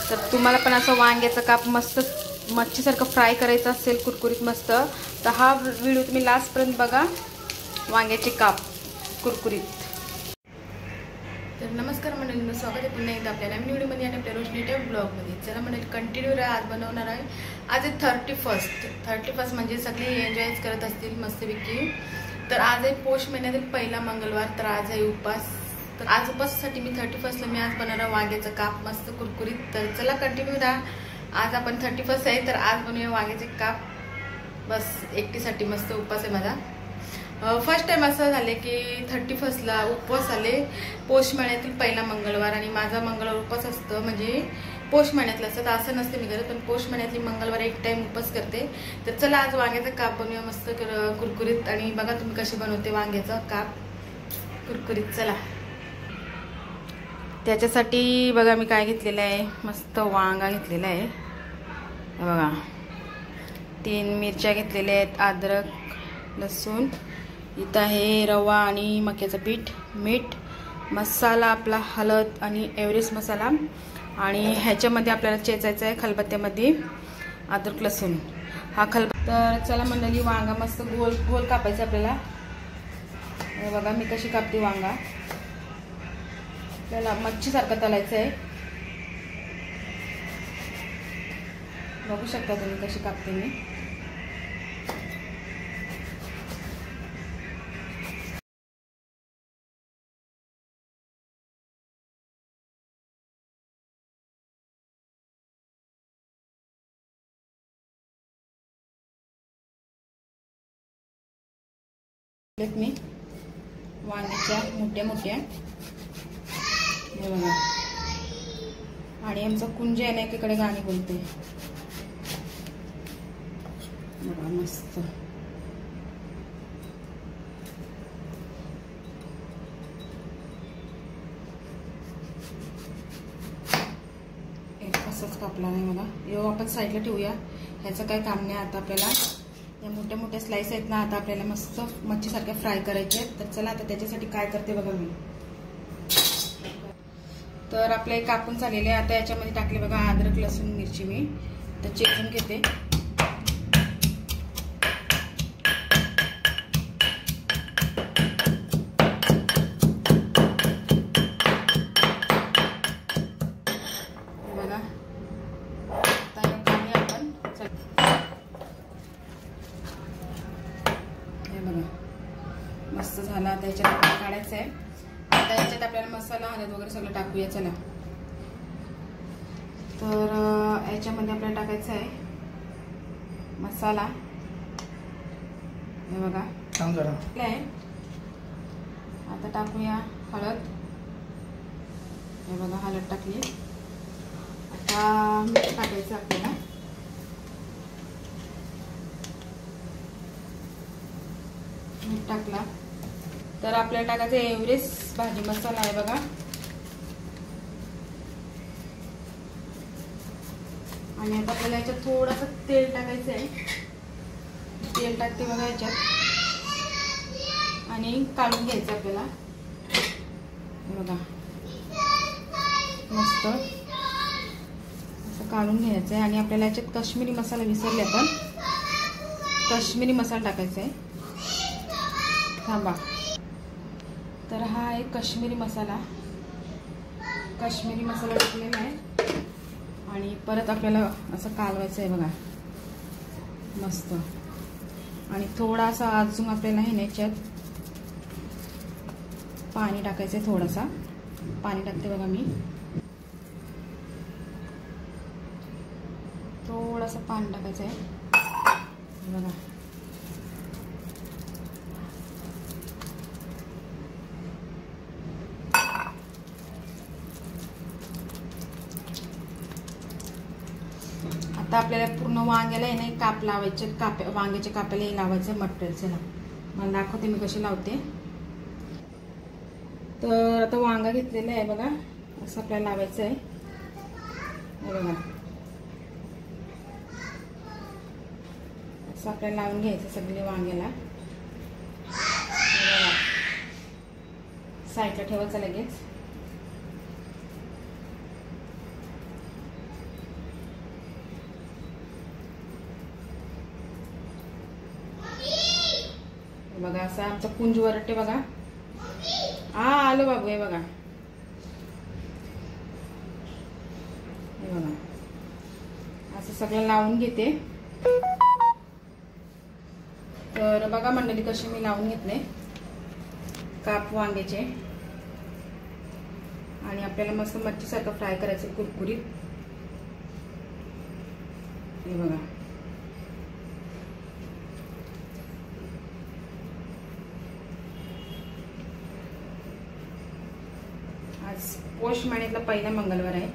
तर तुम्हाला पण असं वांग्याचं काप मस्त मच्छीसारखं फ्राय करायचं असेल कुरकुरीत मस्त, तर हा व्हिडिओ तुम्ही लास्टपर्यंत बघा, वांग्याचे काप कुरकुरीत. तर नमस्कार मंडळींनो, स्वागत आहे पुन्हा एकदा आपल्या नवीन व्हिडिओमध्ये आणि आपल्या रोशनी टेप ब्लॉगमध्ये. चला मंडळी, कंटिन्यू राहा. आज बनवणार आहे, आज आहे 31 म्हणजे सगळे एन्जॉयच करत असतील मस्तपैकी. तर आज आहे पौष महिन्यातील पहिला मंगळवार, तर आज आहे उपास. तर आज उपासासाठी मी 31ला मी आज बनवणार वांग्याचं काप मस्त कुरकुरीत. तर चला कंटिन्यू राहा. आज आपण 31 आहे, तर आज बनवूया वांग्याचे काप. बस एकटीसाठी मस्त उपास आहे माझा. फर्स्ट टाइम असं झाले की 31ला उपवास आले, पौष महिन्यातील पहिला मंगळवार. आणि माझा मंगळवार उपवास असतं, म्हणजे पौष महिन्यातलं असतं, तर असं नसते मी करत, पण पौष महिन्यातली मंगळवार एक टाइम उपवास करते. तर चला आज वांग्याचा काप बनवूया मस्त कुरकुरीत. आणि बघा तुम्ही कशी बनवते वांग्याचा काप कुरकुरीत. चला, त्याच्यासाठी बघा मी काय घेतलेलं आहे, मस्त वांगा घेतलेला आहे. बघा 3 मिरच्या घेतलेल्या आहेत, अद्रक, लसूण, इथं आहे रवा आणि मक्याचं पीठ, मीठ, मसाला आपला हळद आणि एव्हरेस्ट मसाला. आणि ह्याच्यामध्ये आपल्याला चेचायचं आहे खलबत्त्यामध्ये अद्रक लसूण हा तर चला मंडळी, वांगा मस्त गोल गोल कापायचं आपल्याला. बघा मी कशी कापते वांगा, आपल्याला मच्छीसारखं तळायचं आहे. बघू शकता तुम्ही कशी कापते मी. मी वांग्याच्या मोठ्या मोठ्या हे बघा. आणि आमचा कुंज आहे ना, एकीकडे गाणी बोलते बघा मस्त. असंच कापला नाही बघा. येऊ आपण साईडला ठेवूया, ह्याचं काय काम नाही आता. आपल्याला या मोठ्या मोठ्या स्लाइस आहेत ना, आता आपल्याला मस्त मच्छीसारख्या फ्राय करायचे आहेत. तर चला आता त्याच्यासाठी काय करते बघा मी. तर आपले कापून झालेले, आता याच्यामध्ये टाकले बघा अद्रक लसूण मिरची. मी तर चेचून घेते. बघा आता काढूया आपण. हे बघा मस्त झाला. आता याच्यात काढायचं आहे. आता याच्यात आपल्याला मसाला हळद वगैरे सगळं टाकूया. चला, तर याच्यामध्ये आपल्याला टाकायचं आहे मसाला. हे बघा आहे. आता टाकूया हळद. हे बघा हळद टाकली. आता मीठ टाकायचं आपल्याला. मीठ टाकला तर आपल्याला टाकायचं एव्हरेस्ट भाजी मसाला आहे बघा. आणि आता आपल्याला याच्यात थोडंसं तेल टाकायचं आहे. तेल टाकते बघा याच्यात आणि काढून घ्यायचं आपल्याला. बघा मस्त असं काढून घ्यायचं आहे. आणि आपल्याला याच्यात काश्मीरी मसाला विसरले आपण, काश्मीरी मसाला टाकायचा आहे. थांबा, तर हा आहे काश्मीरी मसाला. काश्मीरी मसाला टाकलेला आहे. आणि परत आपल्याला असं कालवायचं आहे बघा मस्त. आणि थोडासा अजून आपल्याला हे याच्यात पाणी टाकायचं आहे. थोडासा पाणी टाकते बघा मी. थोडंसं पाणी टाकायचं आहे बघा. आता आपल्याला पूर्ण वांग्याला आहे ना काप लावायचे. वांग्याच्या कापाला लावायचं मटेरियल. चला मला दाखवते मी कशी लावते. तर आता वांगा घेतलेला आहे बघा, असं आपल्याला लावायचं आहे. बघा असं आपल्याला लावून घ्यायचं सगळे वांग्याला. साईडला ठेवायचं लगेच. बघा असा आमचा कुंज वरटे बघा. हा आलो बाबू. हे बघा, हे बघा असं सगळं लावून घेते. तर बघा मंडळी कसे मी लावून घेतले काप वांग्याचे. आणि आपल्याला मस्त मच्छीसारखं फ्राय करायचं कुरकुरीत. हे बघा, आज पौष महिन्यातला पहिला मंगळवार आहे,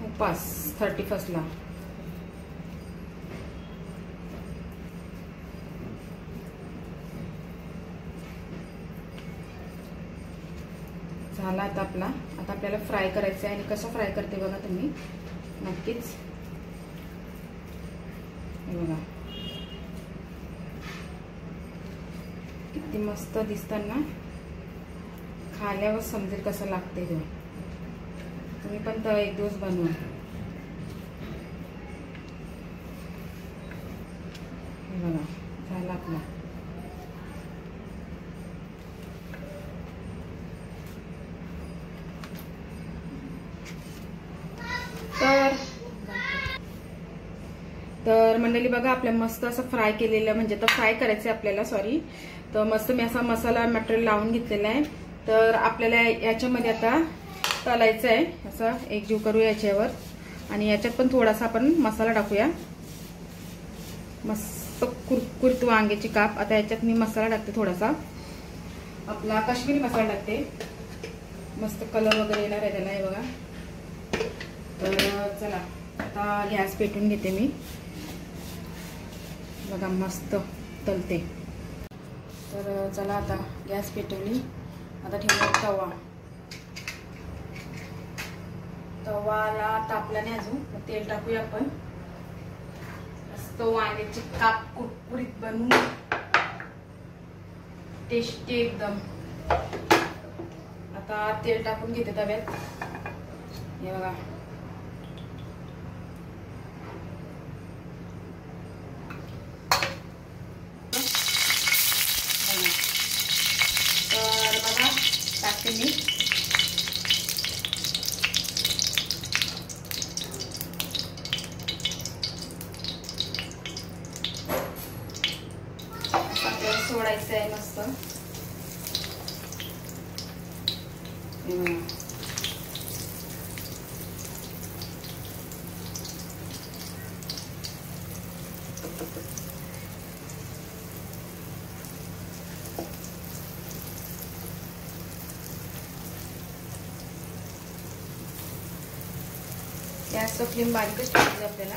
उपास 31 ला. झाला आता आपला. आता आपल्याला फ्राय करायचं आहे. आणि कसं फ्राय करते बघा तुम्ही नक्कीच. हे बघा किती मस्त दिसताना, खाल्यावर समजेल कसं लागते ते. तुम्ही पण तर एक दिवस बनवा. हे बघा झाला आपला. तर मंडळी बघा आपल्या मस्त असं फ्राय केलेलं, म्हणजे तर फ्राय करायचं आहे आपल्याला, सॉरी. तर मस्त मी असा मसाला मटेरियल लावून घेतलेला आहे. तर आपल्याला याच्यामध्ये आता तळायचं आहे. असं एकजीव करूया याच्यावर. आणि याच्यात पण थोडासा आपण मसाला टाकूया. मस्त कुरकुरीत वांग्याची काप. आता याच्यात मी मसाला टाकते थोडासा, आपला काश्मीरी मसाला टाकते. मस्त कलर वगैरे येणार आहे त्याला. हे बघा. तर चला आता गॅस पेटून घेते मी. बघा मस्त तळते. तर चला आता गॅस पेटवली. आता ठेवूया तवा. तवाला तापला नाही अजून, तेल टाकूया आपण. मस्त वांग्याचे काप कुरकुरीत बनवून टेस्टी एकदम. आता तेल टाकून घेते तव्यात. हे बघा टाकते मी. आपल्याला सोडायचं आहे मस्त. गॅसचा फ्लेम बारीकच ठेवायचा आपल्याला.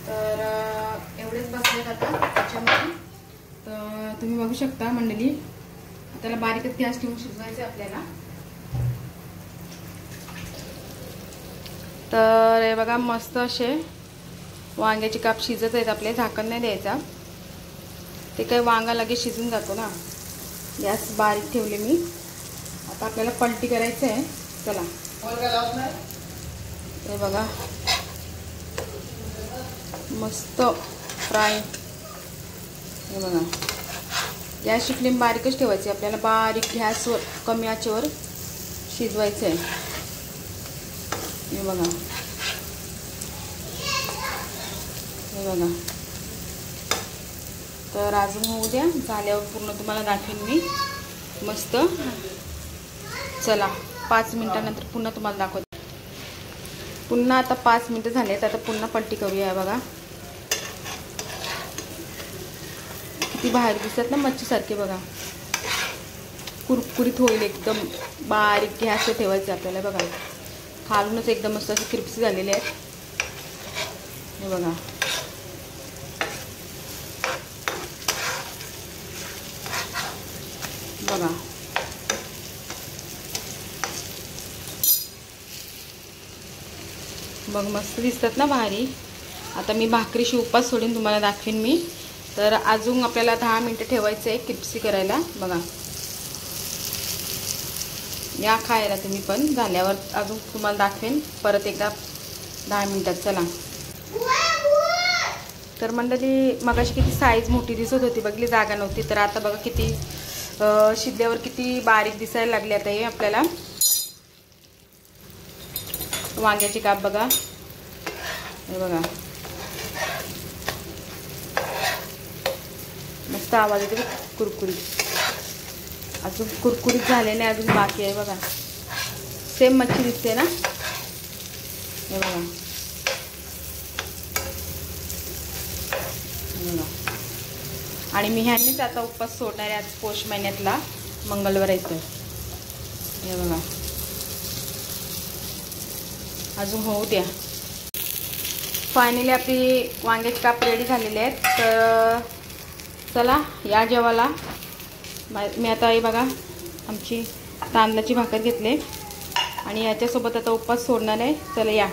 तर एवढेच बसलेत आता त्याच्यामध्ये. तर तुम्ही बघू शकता मंडळी, त्याला बारीकच गॅस ठेवून शिजवायचं आपल्याला. तर हे बघा मस्त असे वांग्याचे काप शिजत आहेत आपले. झाकण नाही द्यायचा, ते काही वांगा लगेच शिजून जातो ना. गॅस बारीक ठेवले मी. आता आपल्याला पलटी करायचं आहे. चला हे बघा मस्त फ्राय. हे बघा गॅसची फ्लेम बारीकच ठेवायची आपल्याला. बारीक गॅसवर कमी आचेवर शिजवायचं आहे. हे बघा, हे बघा. तर अजून होऊ द्या, झाल्यावर पूर्ण तुम्हाला दाखवेन मी मस्त. चला 5 मिनिटानंतर पुन्हा तुम्हाला दाखवते. पुन्हा आता 5 मिनिटं झालेत. आता पुन्हा पलटी करूया. बघा किती बाहेर दिसतात ना मच्छी सारखे. बघा कुरकुरीत होईल एकदम. बारीक गॅस ठेवायचे आपल्याला. बघा खालूनच एकदम मस्त असे क्रिस्पी झालेले आहेत. हे बघा बघा मग मस्त दिसतात ना भारी. आता मी भाकरीशी उपास सोडून तुम्हाला दाखवीन मी. तर अजून आपल्याला 10 मिनटं ठेवायचं आहे क्रिस्पी करायला. बघा, या खायला तुम्ही पण. झाल्यावर अजून तुम्हाला दाखवेन परत एकदा 10 मिनटात. चला. तर मंडळी मगाशी किती साईज मोठी दिसत होती, बघली जागा नव्हती. तर आता बघा किती शिजल्यावर किती बारीक दिसायला लागले. आता हे आपल्याला वांग्याची काप बघा, हे बघा मस्त आवाज येतो कुरकुरीत. अजून कुरकुरीत झाले नाही, अजून बाकी आहे बघा. सेम मच्छी दिसते ना, हे बघा. आणि मी ह्यानेच आता उपवास सोडणार आहे आज पौष महिन्यातला, मंगळवार येतो. हे बघा, अजून होऊ द्या. फायनली आपली वांग्याची काप रेडी झालेली आहेत. तर चला या जेवायला. मी आता हे बघा आमची तांदळाची भाकर घेतले आणि याच्यासोबत आता उपवास सोडणार आहे. चला या.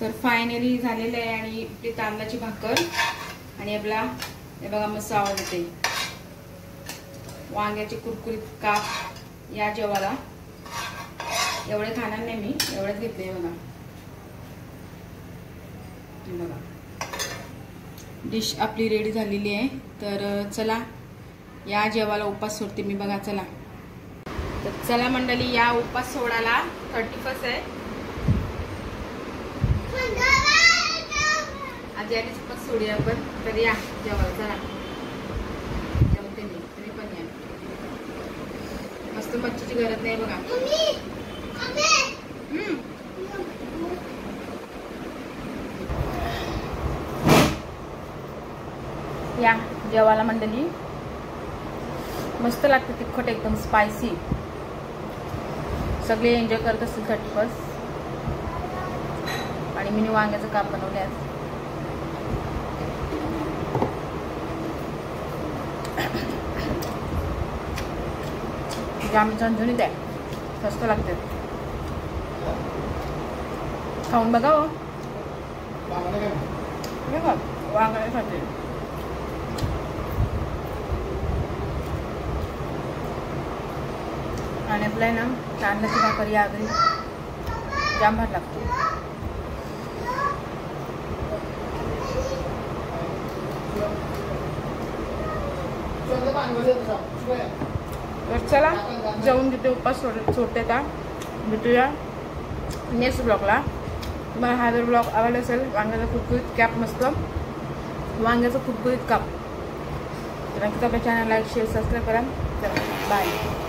तर फायनली झालेलं आहे आणि आपली तांदळाची भाकर आणि आपला हे बघा मस्त आवाज येते वांग्याची कुरकुरीत काप या जेवायला. एवढे खाणार नाही मी, एवढेच घेतले बघा. बघा डिश आपली रेडी झालेली आहे. तर चला या जेवायला उपवास सोडते मी बघा. चला. तर चला मंडळी या उपवास सोडायला. 31 आहे आज, याने उपवास सोडूया आपण. तर या जेवायला. चला जमते मी, तुम्ही पण या. मस्त मच्छीची गरज नाही बघा. या जेवायला मंडळी. मस्त लागते, तिखट एकदम स्पायसी. सगळे एन्जॉय करत असतील 31. आणि मी वांग्याचं काप बनवले आज. जाम झणझणीत आहे, मस्त लागते. खाऊन बघा हो. वांगण्यासाठी आणि आपल्या ना तांदळाची भाकर या घरी जाम भात लागतो. तर चला जाऊन तिथे उपवास सोडते का. भेटूया नेक्स्ट ब्लॉगला. तुम्हाला हा जर ब्लॉग आवडला असेल, वांग्याचा कुरकुरीत कॅप मस्त वांग्याचं कुरकुरीत काप, तर नक्कीच आपल्या चॅनल लाईक शेअर सबस्क्राईब करा. चला बाय.